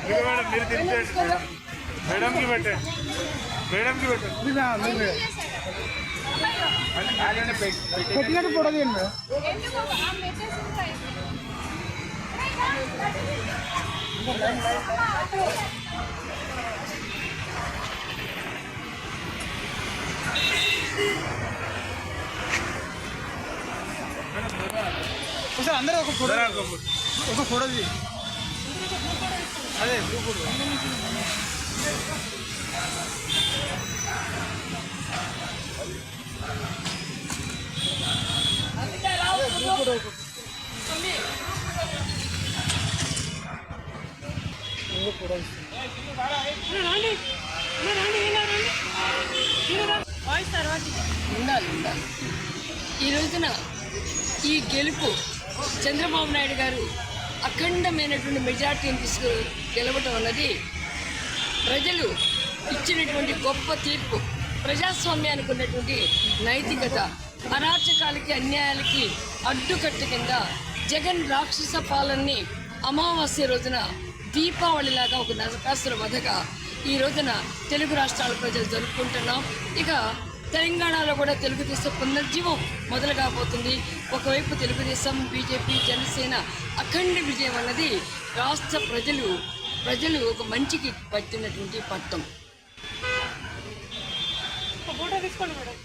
Madam మీరు తినిపించండి మేడంకి పెట్టండి మేడంకి పెట్టండి పెట్టినట్టు ఫోటో తీయండి మేడం. ఒకసారి అందరూ ఒక ఫోటో తీ. అదే గ్రూప్ ఫోటో. ఉండాలి. ఈ రోజున ఈ గెలుపు చంద్రబాబు నాయుడు గారు అఖండమైనటువంటి మెజార్టీని గెలవటం అన్నది ప్రజలు ఇచ్చినటువంటి గొప్ప తీర్పు. ప్రజాస్వామ్యానికి ఉన్నటువంటి నైతికత, అరాచకాలకి అన్యాయాలకి అడ్డుకట్ట కింద జగన్ రాక్షస పాలనని అమావాస్య రోజున దీపావళిలాగా ఒక నరకాసుర వధగా ఈ రోజున తెలుగు రాష్ట్రాల ప్రజలు జరుపుకుంటున్నాం. ఇక తెలంగాణలో కూడా తెలుగుదేశం పునర్జీవం మొదలు కాబోతుంది. ఒకవైపు తెలుగుదేశం, బీజేపీ, జనసేన అఖండ విజయం అన్నది రాష్ట్ర ప్రజలు ఒక మంచికి పట్టినటువంటి పట్టం. ఫోటో తీసుకోండి మేడం.